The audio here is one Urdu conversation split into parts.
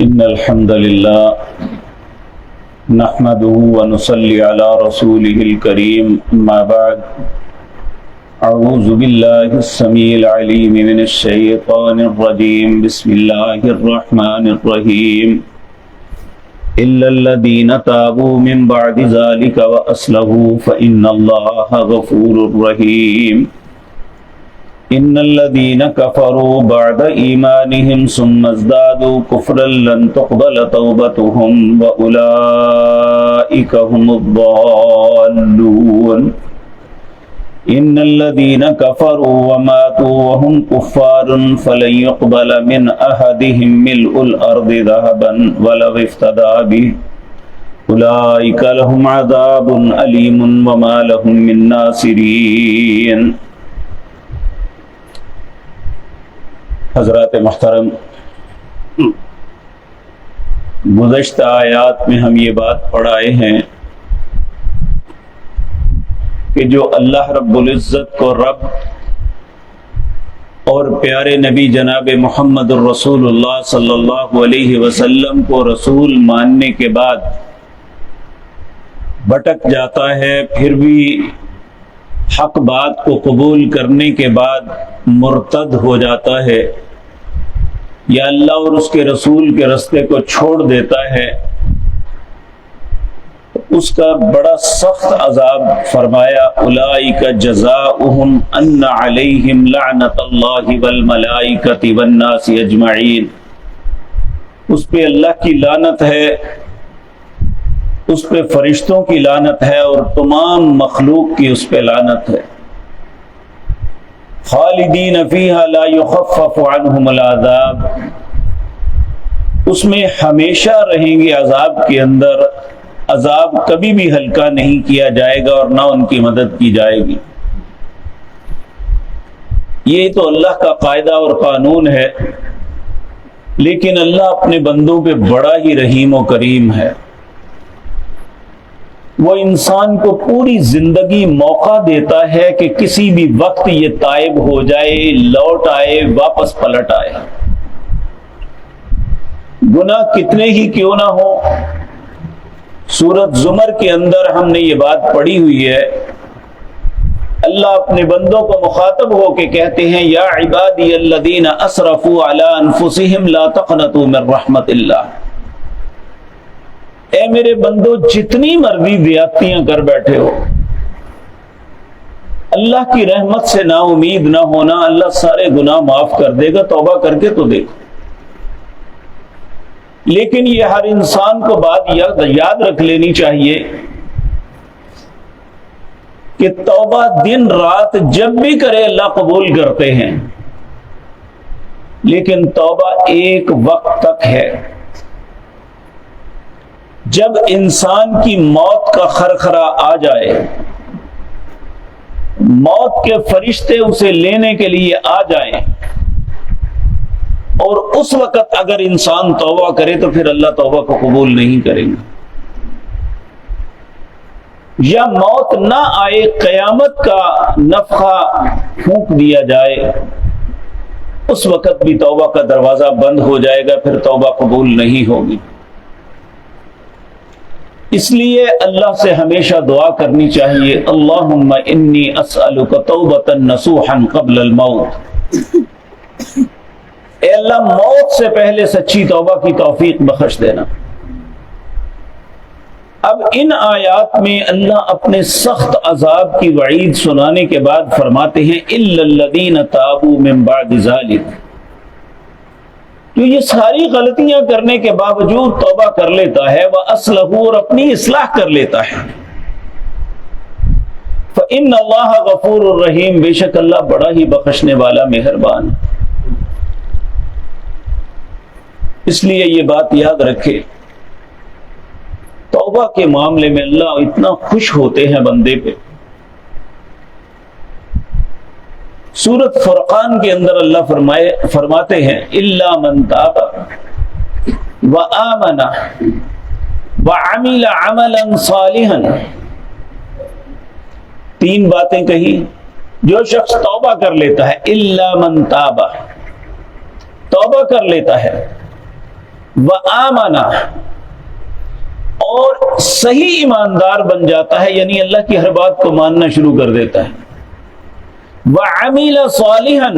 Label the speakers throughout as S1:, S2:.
S1: إن الحمد لله نحمده ونصلي على رسوله الكريم أما بعد أعوذ بالله السميع العليم من الشيطان الرجيم بسم الله الرحمن الرحيم إلا الذين تابوا من بعد ذلك وأصلحوا فإن الله غفور رحيم إن الذين كفروا بعد إيمانهم ثم ازدادوا كفرا لن تقبل توبتهم وأولئك هم الضالون إن الذين كفروا وماتوا وهم كفار فلن يقبل من أحدهم ملء الأرض ذهبا ولو افتدى به أولئك لهم عذاب أليم وما لهم من ناصرين. حضرات محترم، گزشتہ آیات میں ہم یہ بات پڑھائے ہیں کہ جو اللہ رب العزت کو رب اور پیارے نبی جناب محمد الرسول اللہ صلی اللہ علیہ وسلم کو رسول ماننے کے بعد بھٹک جاتا ہے، پھر بھی حق بات کو قبول کرنے کے بعد مرتد ہو جاتا ہے یا اللہ اور اس کے رسول کے راستے کو چھوڑ دیتا ہے، اس کا بڑا سخت عذاب فرمایا اولئک جزاؤہم ان علیہم لعنت اللہ والملائکۃ والناس اجمعین. اس پہ اللہ کی لعنت ہے، اس پہ فرشتوں کی لعنت ہے اور تمام مخلوق کی اس پہ لعنت ہے. خالدین فیہا لا یخفف عنہم العذاب، اس میں ہمیشہ رہیں گے عذاب کے اندر، عذاب کبھی بھی ہلکا نہیں کیا جائے گا اور نہ ان کی مدد کی جائے گی. یہ تو اللہ کا قاعدہ اور قانون ہے، لیکن اللہ اپنے بندوں پہ بڑا ہی رحیم و کریم ہے. وہ انسان کو پوری زندگی موقع دیتا ہے کہ کسی بھی وقت یہ تائب ہو جائے، لوٹ آئے، واپس پلٹ آئے. گناہ کتنے ہی کیوں نہ ہو. سورۃ زمر کے اندر ہم نے یہ بات پڑھی ہوئی ہے، اللہ اپنے بندوں کو مخاطب ہو کے کہتے ہیں یا عبادی الذین اسرفوا علی انفسہم لا تقنطوا من رحمت اللہ. اے میرے بندو، جتنی مرضی زیادتیاں کر بیٹھے ہو، اللہ کی رحمت سے نا امید نہ ہونا. اللہ سارے گناہ معاف کر دے گا، توبہ کر کے تو دیکھو. لیکن یہ ہر انسان کو بات یاد رکھ لینی چاہیے کہ توبہ دن رات جب بھی کرے اللہ قبول کرتے ہیں، لیکن توبہ ایک وقت تک ہے. جب انسان کی موت کا خرخرہ آ جائے، موت کے فرشتے اسے لینے کے لیے آ جائیں، اور اس وقت اگر انسان توبہ کرے تو پھر اللہ توبہ کو قبول نہیں کرے گا. یا موت نہ آئے، قیامت کا نفخہ پھونک دیا جائے، اس وقت بھی توبہ کا دروازہ بند ہو جائے گا، پھر توبہ قبول نہیں ہوگی. اس لیے اللہ سے ہمیشہ دعا کرنی چاہیے، اللہم انی اسألک توبۃ نصوحا قبل الموت. اے اللہ، موت سے پہلے سچی توبہ کی توفیق بخش دینا. اب ان آیات میں اللہ اپنے سخت عذاب کی وعید سنانے کے بعد فرماتے ہیں الا الذین تابوا من بعد ذلک. جو یہ ساری غلطیاں کرنے کے باوجود توبہ کر لیتا ہے، وَأَصْلَحُوا، اور اپنی اصلاح کر لیتا ہے، فَإِنَّ اللَّهَ غَفُورٌ رَحِيمٌ، بے شک اللہ بڑا ہی بخشنے والا مہربان. اس لیے یہ بات یاد رکھے، توبہ کے معاملے میں اللہ اتنا خوش ہوتے ہیں بندے پہ. سورۃ فرقان کے اندر اللہ فرماتے ہیں الا من تاب وآمن وعمل عملا صالحا. 3 باتیں کہی. جو شخص توبہ کر لیتا ہے، الا من تاب، توبہ کر لیتا ہے، وآمن، اور صحیح ایماندار بن جاتا ہے، یعنی اللہ کی ہر بات کو ماننا شروع کر دیتا ہے، وعمل صالحا،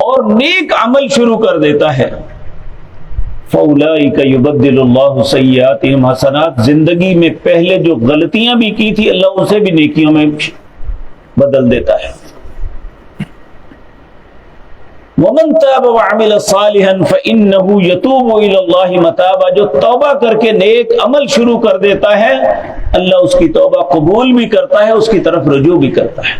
S1: اور نیک عمل شروع کر دیتا ہے، فاولئک یبدل اللہ سیئاتہم حسنات، زندگی میں پہلے جو غلطیاں بھی کی تھی اللہ اسے بھی نیکیوں میں بدل دیتا ہے۔ ومن تاب وعمل صالحا فانه يتوب الى الله متابا، جو توبہ کر کے نیک عمل شروع کر دیتا ہے اللہ اس کی توبہ قبول بھی کرتا ہے، اس کی طرف رجوع بھی کرتا ہے۔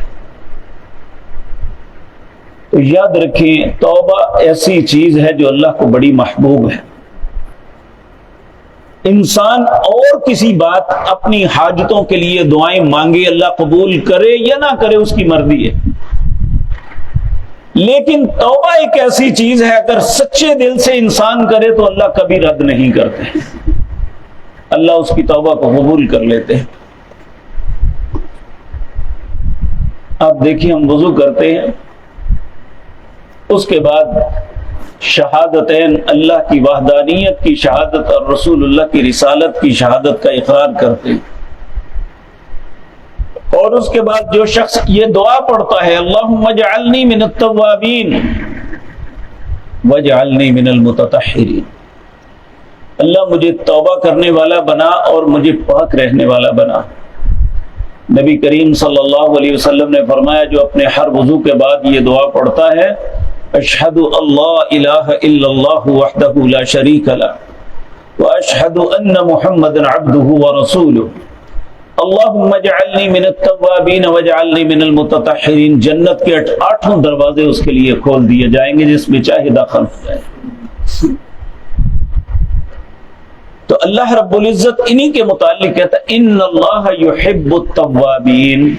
S1: تو یاد رکھیں توبہ ایسی چیز ہے جو اللہ کو بڑی محبوب ہے۔ انسان اور کسی بات اپنی حاجتوں کے لیے دعائیں مانگے، اللہ قبول کرے یا نہ کرے اس کی مرضی ہے، لیکن توبہ ایک ایسی چیز ہے اگر سچے دل سے انسان کرے تو اللہ کبھی رد نہیں کرتے، اللہ اس کی توبہ کو قبول کر لیتے ہیں۔ آپ دیکھیں ہم وضو کرتے ہیں، اس کے بعد شہادتین، اللہ کی وحدانیت کی شہادت اور رسول اللہ کی رسالت کی شہادت کا اقرار کرتے ہیں، اور اس کے بعد جو شخص یہ دعا پڑھتا ہے اللہم اجعلنی من التوابین واجعلنی من المتطہرین، اللہ مجھے توبہ کرنے والا بنا اور مجھے پاک رہنے والا بنا۔ نبی کریم صلی اللہ علیہ وسلم نے فرمایا جو اپنے ہر وضو کے بعد یہ دعا پڑھتا ہے اشہد اللہ الہ الا اللہ وحدہ لا شریک لہ واشہد ان محمدا عبدہ ورسولہ اللہم اجعلنی من التوابین واجعلنی من المتطہرین، جنت کے 8 دروازے اس کے لیے کھول دیے جائیں گے جس میں چاہے داخل ہو جائے۔ تو اللہ رب العزت انہی کے متعلق کہتا ہے ان اللہ یحب التوابین،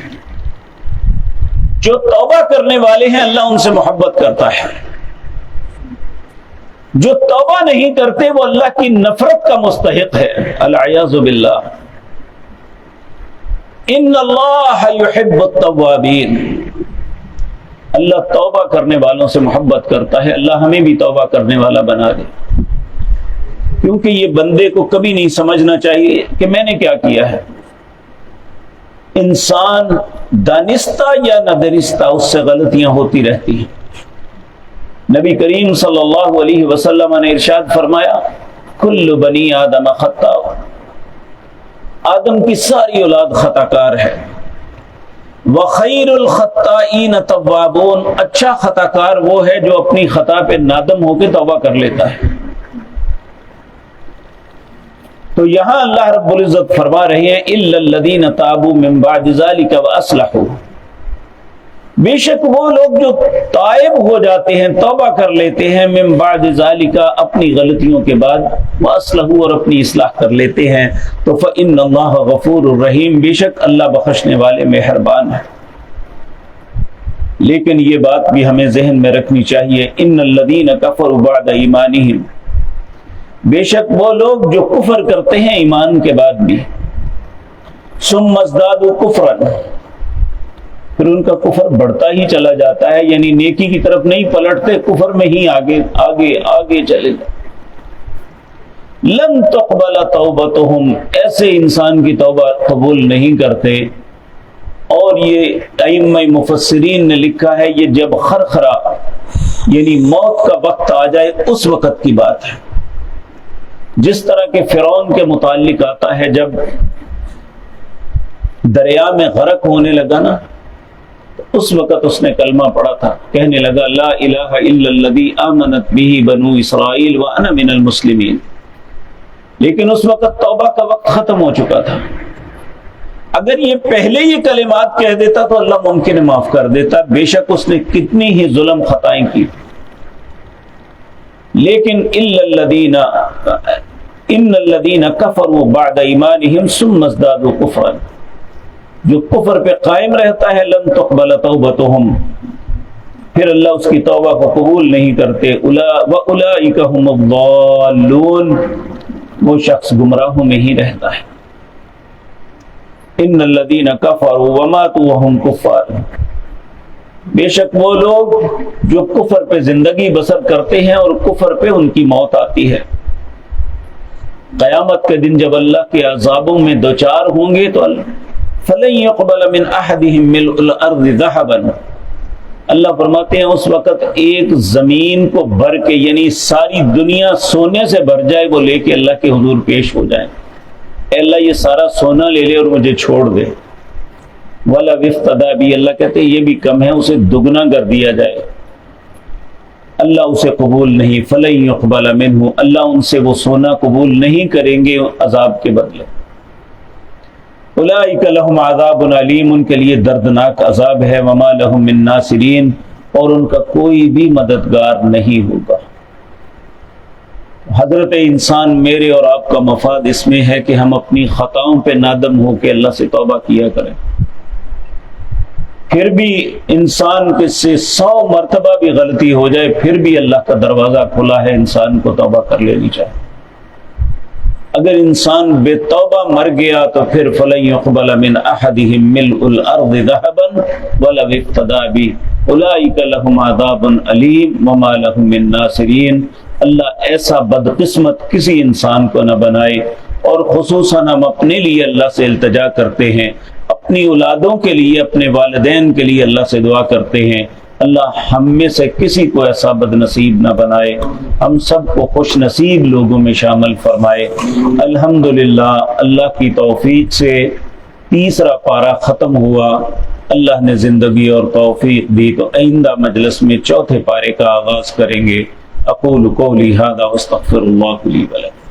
S1: جو توبہ کرنے والے ہیں اللہ ان سے محبت کرتا ہے، جو توبہ نہیں کرتے وہ اللہ کی نفرت کا مستحق ہے، العیاذ باللہ۔ ان اللہ یحب التوابین، اللہ توبہ کرنے والوں سے محبت کرتا ہے، اللہ ہمیں بھی توبہ کرنے والا بنا دے، کیونکہ یہ بندے کو کبھی نہیں سمجھنا چاہیے کہ میں نے کیا کیا ہے۔ انسان دانستہ یا نادانستہ اس سے غلطیاں ہوتی رہتی ہیں۔ نبی کریم صلی اللہ علیہ وسلم نے ارشاد فرمایا کل بنی آدم خطاء، آدم کی ساری اولاد خطا کار ہے، وخیر الخطائین توابون، اچھا خطا کار وہ ہے جو اپنی خطا پہ نادم ہو کے توبہ کر لیتا ہے۔ تو یہاں اللہ رب العزت فرما رہے ہیں الا الذین تابوا من بعد ذلک واصلحوا، بے شک وہ لوگ جو تائب ہو جاتے ہیں، توبہ کر لیتے ہیں، من بعد ذلک، اپنی غلطیوں کے بعد، واصلحوا، اور اپنی اصلاح کر لیتے ہیں، تو فإن اللہ غفور الرحیم، بے شک اللہ بخشنے والے مہربان ہے۔ لیکن یہ بات بھی ہمیں ذہن میں رکھنی چاہیے ان الذین کفروا بعد ایمانہم، بے شک وہ لوگ جو کفر کرتے ہیں ایمان کے بعد بھی، ثم ازدادوا کفرا، پھر ان کا کفر بڑھتا ہی چلا جاتا ہے، یعنی نیکی کی طرف نہیں پلٹتے، کفر میں ہی آگے آگے آگے چلے جاتے، لن تقبل توبتہم، ایسے انسان کی توبہ قبول نہیں کرتے۔ اور یہ ائمہ مفسرین نے لکھا ہے یہ جب خرخرا یعنی موت کا وقت آ جائے اس وقت کی بات ہے، جس طرح کہ فرعون کے متعلق آتا ہے جب دریا میں غرق ہونے لگا نا، اس وقت اس نے کلمہ پڑھا تھا، کہنے لگا لا الہ الا الذی آمنت بہ بنو اسرائیل وانا من المسلمین، لیکن اس وقت توبہ کا وقت ختم ہو چکا تھا۔ اگر یہ پہلے یہ کلمات کہہ دیتا تو اللہ ممکن ہے معاف کر دیتا، بے شک اس نے کتنی ہی ظلم خطائیں کی، لیکن ان الذین کفروا بعد ایمانہم ثم ازدادوا کفرا، جو کفر پہ قائم رہتا ہے لن تقبل توبتہم، پھر اللہ اس کی توبہ کو قبول نہیں کرتے، وَأُولَئِكَ هُمُ الضَّالُّونَ، وہ شخص گمراہوں میں ہی رہتا ہے۔ ان الذین کفروا وماتوا وهم کفار، بے شک وہ لوگ جو کفر پہ زندگی بسر کرتے ہیں اور کفر پہ ان کی موت آتی ہے، قیامت کے دن جب اللہ کے عذابوں میں دوچار ہوں گے تو فَلَن يُقْبَلَ مِنْ أَحَدِهِمْ مِلْءُ الْأَرْضِ ذَهَبًا، اللہ فرماتے ہیں اس وقت ایک زمین کو بھر کے، یعنی ساری دنیا سونے سے بھر جائے، وہ لے کے اللہ کے حضور پیش ہو جائیں، اے اللہ یہ سارا سونا لے لے اور مجھے چھوڑ دے، وَلَوِ افْتَدَىٰ بِهِ، اللہ کہتے ہیں یہ بھی کم ہے، اسے دگنا کر دیا جائے، اللہ اسے قبول نہیں، فَلَن يُقْبَلَ مِنْهُ، اللہ ان سے وہ سونا قبول نہیں کریں گے عذاب کے بدلے۔ اولئک لہم عذاب علیم، ان کے لیے دردناک عذاب ہے، وما لہم من ناصرین، اور ان کا کوئی بھی مددگار نہیں ہوگا۔ حضرت انسان، میرے اور آپ کا مفاد اس میں ہے کہ ہم اپنی خطاؤں پہ نادم ہو کے اللہ سے توبہ کیا کریں، پھر بھی انسان کے سے 100 مرتبہ بھی غلطی ہو جائے پھر بھی اللہ کا دروازہ کھلا ہے، انسان کو توبہ کر لینی چاہیے۔ اگر انسان بے توبہ مر گیا تو پھر فَلَن يُقْبَلَ مِنْ أَحَدِهِمْ مِلْءُ الْأَرْضِ ذَهَبًا وَلَوِ افْتَدَىٰ بِهِ أُولَٰئِكَ لَهُمْ عَذَابٌ أَلِيمٌ وَمَا لَهُم مِّن نَّاصِرِينَ۔ اللہ ایسا بدقسمت کسی انسان کو نہ بنائے، اور خصوصاً ہم اپنے لیے اللہ سے التجا کرتے ہیں، اپنی اولادوں کے لیے، اپنے والدین کے لیے اللہ سے دعا کرتے ہیں، اللہ ہم میں سے کسی کو ایسا بد نصیب نہ بنائے، ہم سب کو خوش نصیب لوگوں میں شامل فرمائے۔ الحمدللہ، اللہ کی توفیق سے تیسرا پارہ ختم ہوا، اللہ نے زندگی اور توفیق دی تو آئندہ مجلس میں چوتھے پارے کا آغاز کریں گے۔ اقول قولی ھذا واستغفر اللہ لی ولکم۔